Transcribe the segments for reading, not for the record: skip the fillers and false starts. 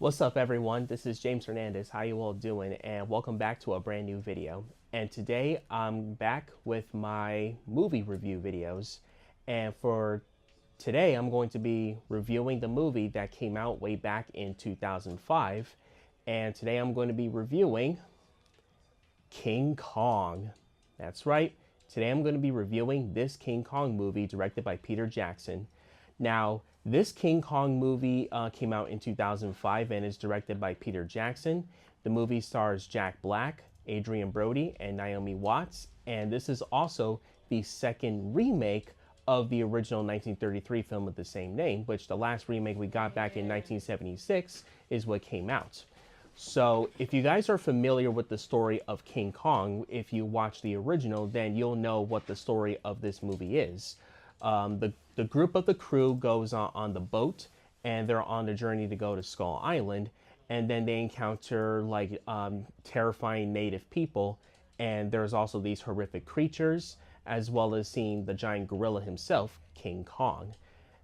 What's up everyone, this is James Hernandez. How you all doing? And welcome back to a brand new video. And today I'm back with my movie review videos. And for today I'm going to be reviewing the movie that came out way back in 2005. And today I'm going to be reviewing King Kong. That's right. Today I'm going to be reviewing this King Kong movie directed by Peter Jackson. Now, this King Kong movie came out in 2005 and is directed by Peter Jackson. The movie stars Jack Black, Adrian Brody, and Naomi Watts. And this is also the second remake of the original 1933 film with the same name, which the last remake we got back in 1976 is what came out. So if you guys are familiar with the story of King Kong, if you watch the original, then you'll know what the story of this movie is. The group of the crew goes on the boat and they're on the journey to go to Skull Island, and then they encounter terrifying native people, and there's also these horrific creatures, as well as seeing the giant gorilla himself, King Kong.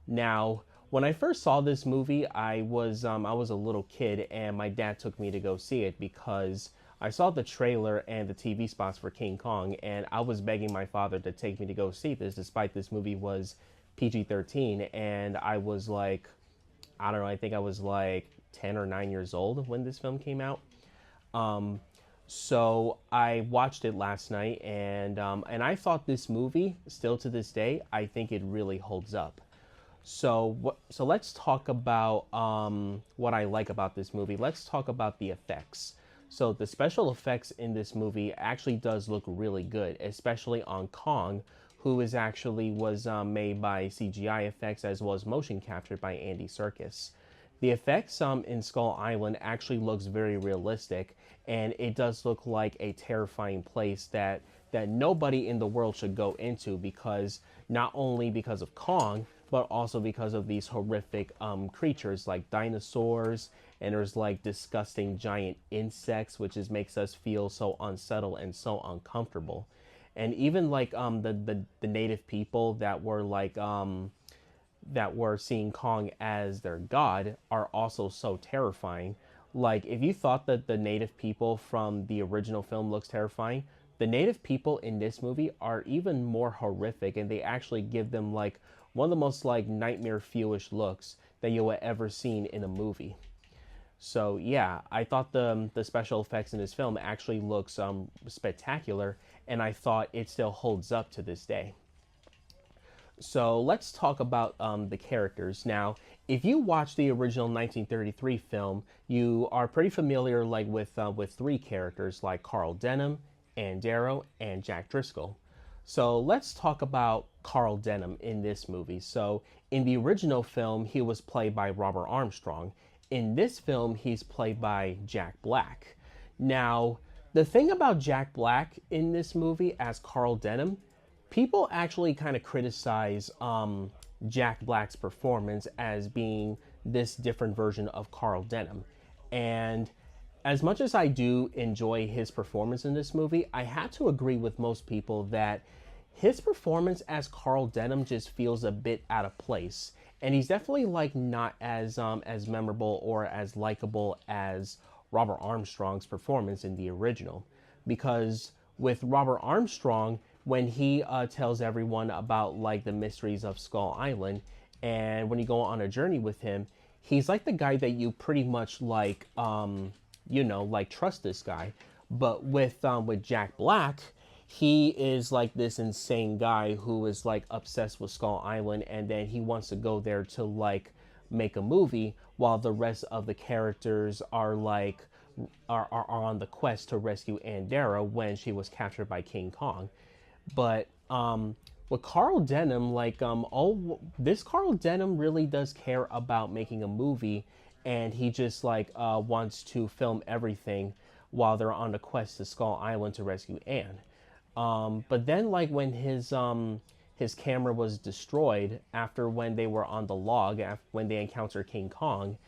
Now, when I first saw this movie, I was a little kid, and my dad took me to go see it because I saw the trailer and the TV spots for King Kong, and I was begging my father to take me to go see this, despite this movie was PG-13, and I was like, I don't know, I think I was like 10 or 9 years old when this film came out. So I watched it last night, and I thought this movie, still to this day, I think it really holds up. So let's talk about what I like about this movie. Let's talk about the effects. So the special effects in this movie actually does look really good, especially on Kong, who was made by CGI effects as well as motion captured by Andy Serkis. The effects in Skull Island actually looks very realistic, and it does look like a terrifying place that nobody in the world should go into, because not only because of Kong, but also because of these horrific creatures like dinosaurs, and there's like disgusting giant insects, which makes us feel so unsettled and so uncomfortable. And even like the native people that were seeing Kong as their god are also so terrifying. Like, if you thought that the native people from the original film looks terrifying, the native people in this movie are even more horrific, and they actually give them like one of the most like nightmare fuelish looks that you'll ever seen in a movie. So yeah, I thought the special effects in this film actually looks spectacular, and I thought it still holds up to this day. So let's talk about the characters. Now, if you watch the original 1933 film, you are pretty familiar like with three characters like Carl Denham, Ann Darrow, and Jack Driscoll. So let's talk about Carl Denham in this movie. So in the original film, he was played by Robert Armstrong. In this film, he's played by Jack Black. Now, the thing about Jack Black in this movie as Carl Denham, people actually kind of criticize Jack Black's performance as being this different version of Carl Denham. And as much as I do enjoy his performance in this movie, I have to agree with most people that his performance as Carl Denham just feels a bit out of place. And he's definitely like not as memorable or as likable as Robert Armstrong's performance in the original. Because with Robert Armstrong, when he tells everyone about like the mysteries of Skull Island, and when you go on a journey with him, he's like the guy that you pretty much like, like trust this guy. But with Jack Black, he is like this insane guy who is like obsessed with Skull Island, and then he wants to go there to like make a movie, while the rest of the characters are like are on the quest to rescue Ann Darrow when she was captured by King Kong. But with Carl Denham, this Carl Denham really does care about making a movie, and he just like wants to film everything while they're on the quest to Skull Island to rescue Anne. But then like when his camera was destroyed when they were on the log, when they encounter King Kong,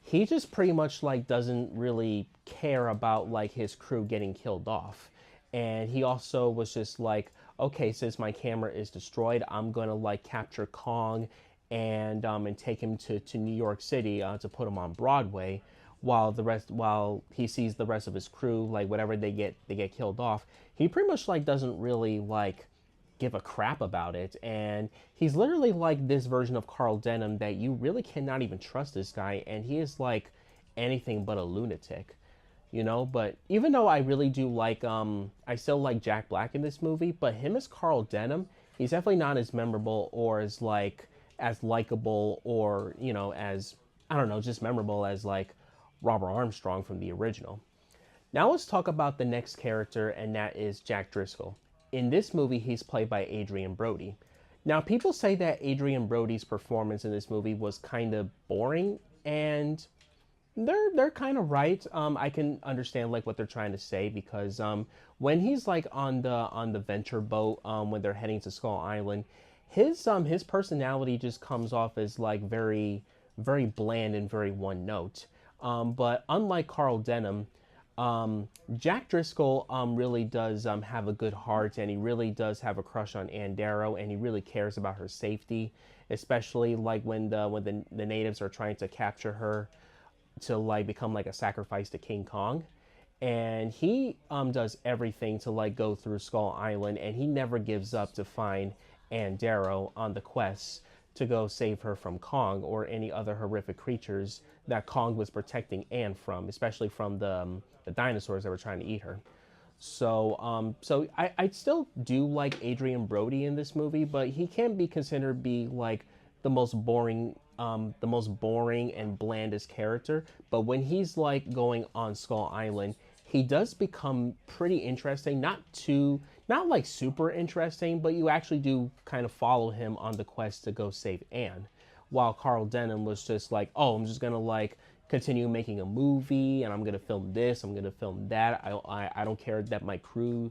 he just pretty much like doesn't really care about like his crew getting killed off. And he also was just like, okay, since my camera is destroyed, I'm gonna like capture Kong and take him to New York City to put him on Broadway, while he sees the rest of his crew, like whatever they get killed off. He pretty much like doesn't really like give a crap about it, and he's literally like this version of Carl Denham that you really cannot even trust this guy, and he is like anything but a lunatic, you know. But even though I really do like I still like Jack Black in this movie, but him as Carl Denham, he's definitely not as memorable or as like as likable, or you know, as I don't know, just memorable as like Robert Armstrong from the original. Now let's talk about the next character, and that is Jack Driscoll. In this movie, he's played by Adrian Brody. Now, people say that Adrian Brody's performance in this movie was kind of boring, and they're kind of right. I can understand like what they're trying to say, because when he's like on the venture boat, when they're heading to Skull Island, his personality just comes off as like very very bland and very one note. But unlike Carl Denham, Jack Driscoll really does have a good heart, and he really does have a crush on Ann Darrow, and he really cares about her safety, especially like when the natives are trying to capture her to like become like a sacrifice to King Kong. And he does everything to like go through Skull Island, and he never gives up to find Ann Darrow on the quest to go save her from Kong or any other horrific creatures that Kong was protecting Anne from, especially from the dinosaurs that were trying to eat her. So I still do like Adrian Brody in this movie, but he can be considered be like the most boring and blandest character. But when he's like going on Skull Island, he does become pretty interesting. Not like super interesting, but you actually do kind of follow him on the quest to go save Anne. While Carl Denham was just like, oh, I'm just gonna like continue making a movie, and I'm gonna film this, I'm gonna film that. I don't care that my crew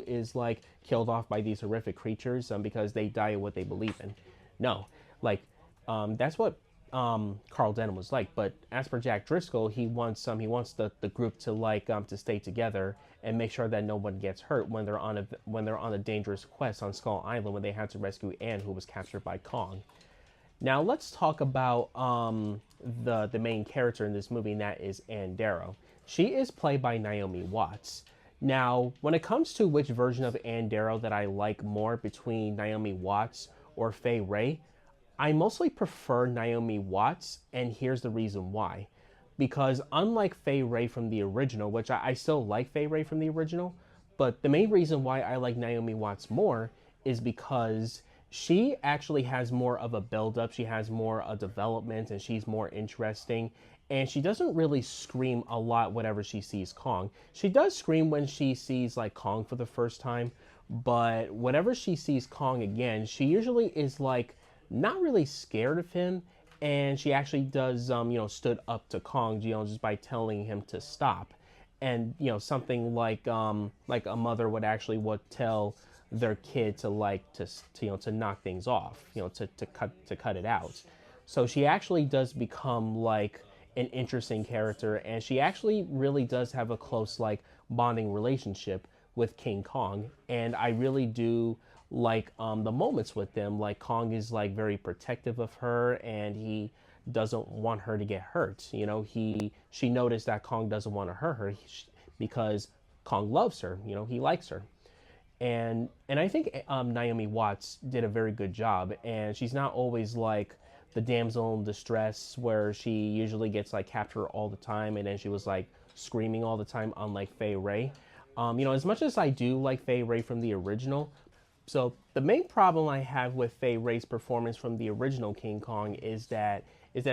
is like killed off by these horrific creatures because they die in what they believe in. No, like that's what Carl Denham was like. But as for Jack Driscoll, he wants the group to like to stay together and make sure that no one gets hurt when they're on a dangerous quest on Skull Island, when they had to rescue Anne, who was captured by Kong. Now let's talk about the main character in this movie, and that is Ann Darrow. She is played by Naomi Watts. Now, when it comes to which version of Ann Darrow that I like more between Naomi Watts or Fay Wray, I mostly prefer Naomi Watts, and here's the reason why. Because unlike Fay Wray from the original, which I still like Fay Wray from the original, but the main reason why I like Naomi Watts more is because she actually has more of a build up, she has more a development, and she's more interesting. And she doesn't really scream a lot whenever she sees Kong. She does scream when she sees like Kong for the first time, but whenever she sees Kong again, she usually is like not really scared of him, and she actually does stood up to Kong, just by telling him to stop. And something like a mother would tell their kid to to knock things off, to cut it out. So she actually does become like an interesting character, and she actually really does have a close like bonding relationship with King Kong. And I really do like the moments with them. Like Kong is like very protective of her, and he doesn't want her to get hurt. She noticed that Kong doesn't want to hurt her because Kong loves her. He likes her. And I think Naomi Watts did a very good job, and she's not always like the damsel in distress where she usually gets like captured all the time, and then she was like screaming all the time, unlike Fay Wray. As much as I do like Fay Wray from the original, so the main problem I have with Fay Wray's performance from the original King Kong is that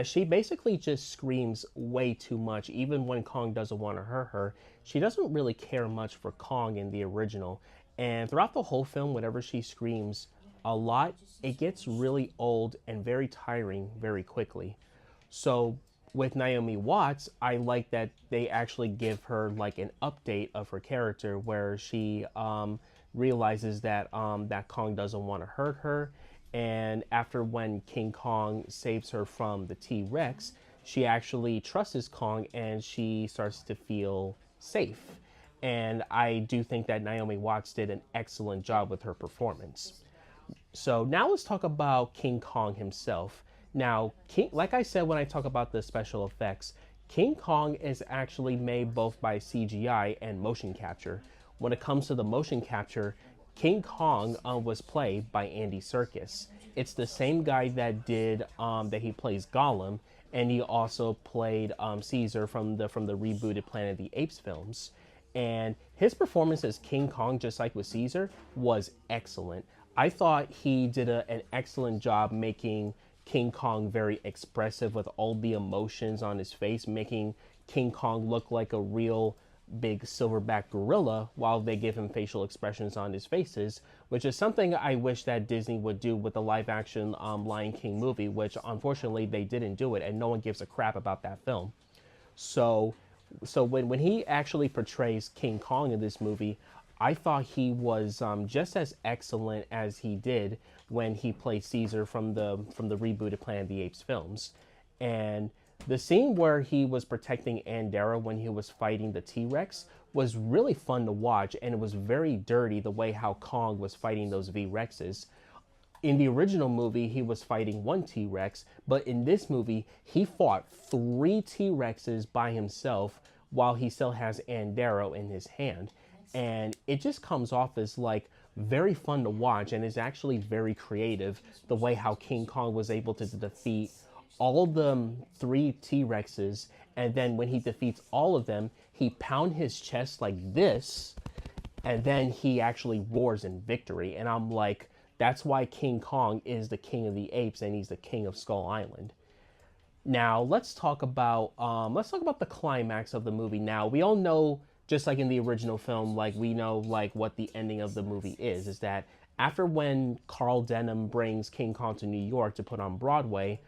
she basically just screams way too much. Even when Kong doesn't want to hurt her, she doesn't really care much for Kong in the original. And throughout the whole film, whenever she screams a lot, it gets really old and very tiring very quickly. So with Naomi Watts, I like that they actually give her like an update of her character, where she realizes that Kong doesn't want to hurt her. And after when King Kong saves her from the T-Rex, she actually trusts Kong, and she starts to feel safe. And I do think that Naomi Watts did an excellent job with her performance. So now let's talk about King Kong himself. Now, like I said when I talk about the special effects, King Kong is actually made both by CGI and motion capture. When it comes to the motion capture, King Kong was played by Andy Serkis. It's the same guy that did that he plays Gollum, and he also played Caesar from the rebooted Planet of the Apes films. And his performance as King Kong, just like with Caesar, was excellent. I thought he did an excellent job making King Kong very expressive with all the emotions on his face, making King Kong look like a real big silverback gorilla while they give him facial expressions on his faces, which is something I wish that Disney would do with the live action Lion King movie, which unfortunately they didn't do it and no one gives a crap about that film. So when he actually portrays King Kong in this movie, I thought he was just as excellent as he did when he played Caesar from the rebooted Planet of the Apes films. And the scene where he was protecting Andera when he was fighting the T-Rex was really fun to watch, and it was very dirty the way how Kong was fighting those V-Rexes. In the original movie, he was fighting one T-Rex, but in this movie, he fought three T-Rexes by himself while he still has Andero in his hand. And it just comes off as like very fun to watch, and is actually very creative the way how King Kong was able to defeat all the three T-Rexes, and then when he defeats all of them, he pounds his chest like this, and then he actually roars in victory. And I'm like, that's why King Kong is the king of the apes, and he's the king of Skull Island. Now let's talk about the climax of the movie. Now we all know, just like in the original film, like we know like what the ending of the movie is that after when Carl Denham brings King Kong to New York to put on Broadway,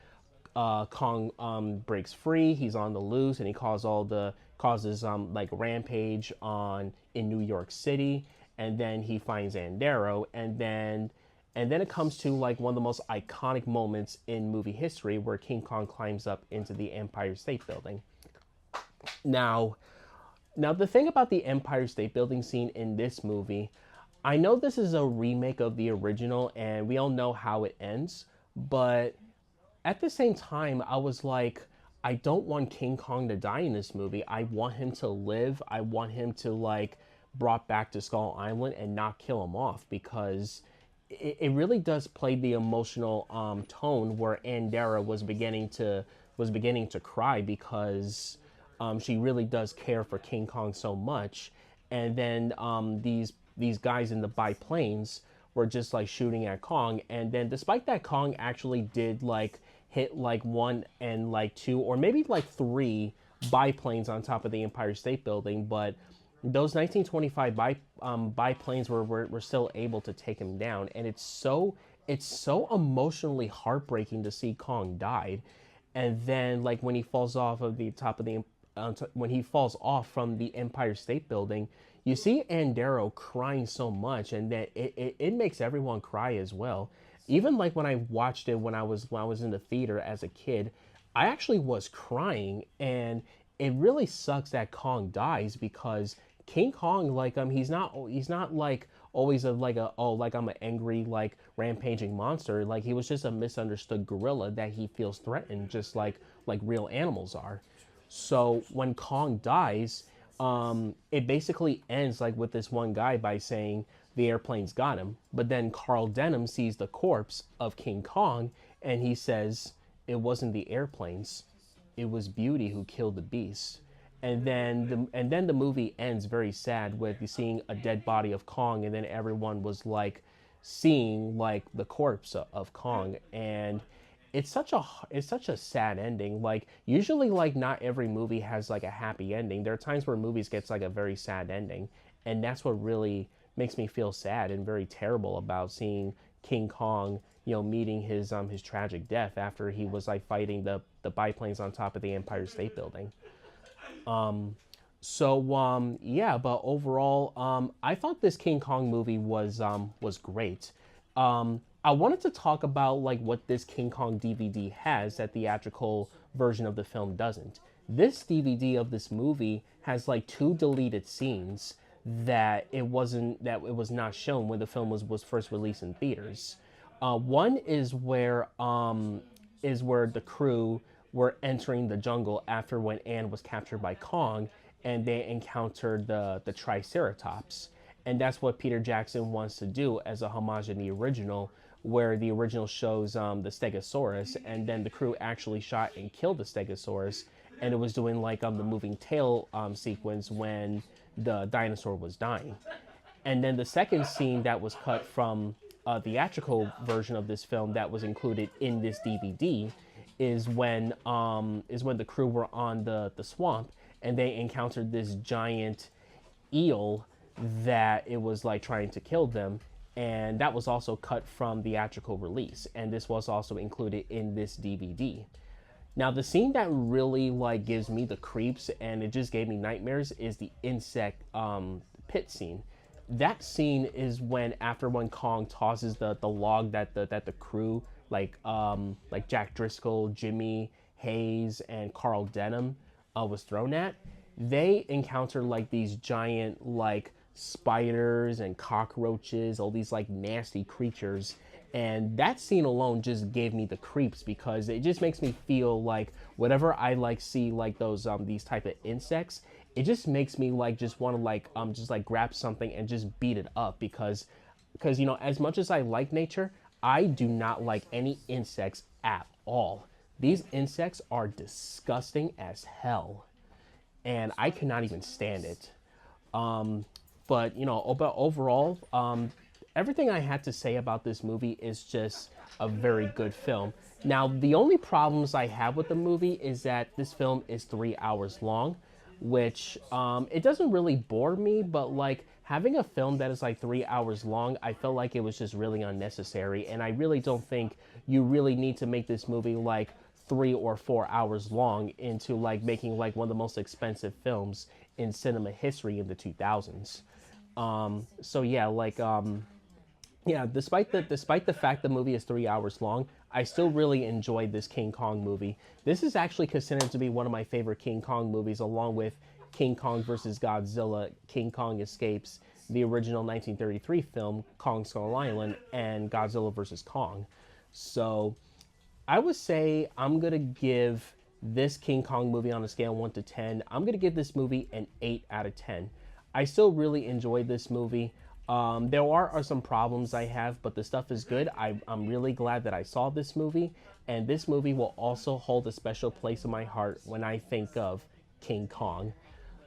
Kong breaks free. He's on the loose, and he causes like rampage on in New York City, and then he finds Andero, and then it comes to like one of the most iconic moments in movie history where King Kong climbs up into the Empire State Building. Now, the thing about the Empire State Building scene in this movie, I know this is a remake of the original, and we all know how it ends, but at the same time, I was like, I don't want King Kong to die in this movie. I want him to live. I want him to like brought back to Skull Island and not kill him off, because it really does play the emotional tone where Andera was beginning to cry because she really does care for King Kong so much, and then these guys in the biplanes were just like shooting at Kong, and then despite that, Kong actually did like hit like one and like two or maybe like three biplanes on top of the Empire State Building, but those 1925 biplanes were still able to take him down, and it's so emotionally heartbreaking to see Kong died, and then like when he falls off of the top of the when he falls off from the Empire State Building, you see Andero crying so much, and that it makes everyone cry as well. Even like when I watched it when I was in the theater as a kid, I actually was crying, and it really sucks that Kong dies because King Kong, like he's not like always like I'm an angry like rampaging monster. Like he was just a misunderstood gorilla that he feels threatened, just like real animals are. So when Kong dies, it basically ends like with this one guy by saying the airplanes got him. But then Carl Denham sees the corpse of King Kong, and he says it wasn't the airplanes, it was Beauty who killed the beast. And then the movie ends very sad with you seeing a dead body of Kong, and then everyone was like seeing like the corpse of Kong, and it's such a sad ending. Like usually like not every movie has like a happy ending. There are times where movies gets like a very sad ending, and that's what really makes me feel sad and very terrible about seeing King Kong, meeting his tragic death after he was like fighting the biplanes on top of the Empire State Building. Yeah, but overall, I thought this King Kong movie was great. I wanted to talk about like what this King Kong DVD has that the theatrical version of the film doesn't. This DVD of this movie has like two deleted scenes that it was not shown when the film was first released in theaters. One is where the crew were entering the jungle after when Anne was captured by Kong, and they encountered the Triceratops, and that's what Peter Jackson wants to do as a homage in the original, where the original shows the Stegosaurus, and then the crew actually shot and killed the Stegosaurus, and it was doing like the moving tail sequence when the dinosaur was dying. And then the second scene that was cut from a theatrical version of this film that was included in this DVD is when the crew were on the swamp and they encountered this giant eel that it was like trying to kill them, and that was also cut from theatrical release, and this was also included in this DVD. Now, the scene that really like gives me the creeps and it just gave me nightmares is the insect pit scene. That scene is when Kong tosses the log that the crew like Jack Driscoll, Jimmy Hayes, and Carl Denham was thrown at. They encounter like these giant like spiders and cockroaches, all these like nasty creatures. And that scene alone just gave me the creeps because it just makes me feel like whenever I like see like those these type of insects, it just makes me like just want to like just like grab something and just beat it up because you know, as much as I like nature, I do not like any insects at all. These insects are disgusting as hell, and I cannot even stand it. But you know, but overall, everything I had to say about this movie is just a very good film. Now, the only problems I have with the movie is that this film is 3 hours long, which it doesn't really bore me, but like having a film that is like 3 hours long, I felt like it was just really unnecessary, and I really don't think you really need to make this movie like 3 or 4 hours long into like making like one of the most expensive films in cinema history in the 2000s. So yeah, like yeah, despite the fact the movie is 3 hours long, I still really enjoyed this King Kong movie. This is actually considered to be one of my favorite King Kong movies, along with King Kong vs. Godzilla, King Kong Escapes, the original 1933 film Kong Skull Island, and Godzilla vs. Kong. So I would say I'm gonna give this King Kong movie on a scale of 1 to 10. I'm gonna give this movie an 8 out of 10. I still really enjoyed this movie. There are some problems I have, but the stuff is good. I'm really glad that I saw this movie, and this movie will also hold a special place in my heart when I think of King Kong.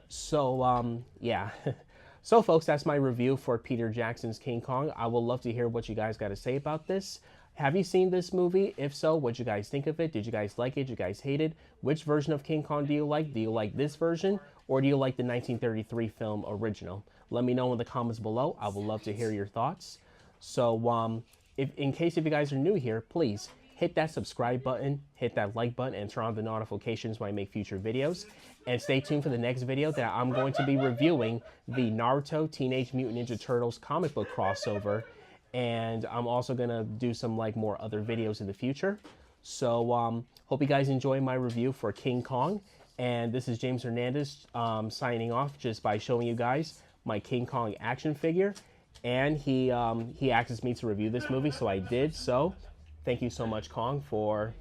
So, yeah. So, folks, that's my review for Peter Jackson's King Kong. I would love to hear what you guys got to say about this. Have you seen this movie? If so, what'd you guys think of it? Did you guys like it? Did you guys hate it? Which version of King Kong do you like? Do you like this version, or do you like the 1933 film original? Let me know in the comments below. I would love to hear your thoughts. So, if in case if you guys are new here, please hit that subscribe button, hit that like button, and turn on the notifications when I make future videos. And stay tuned for the next video that I'm going to be reviewing the Naruto Teenage Mutant Ninja Turtles comic book crossover. And I'm also going to do some like more other videos in the future. So, hope you guys enjoy my review for King Kong. And this is James Hernandez signing off just by showing you guys my King Kong action figure. And he asked me to review this movie, so I did. So, thank you so much, Kong, for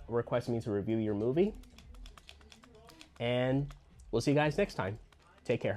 requesting me to review your movie. And we'll see you guys next time. Take care.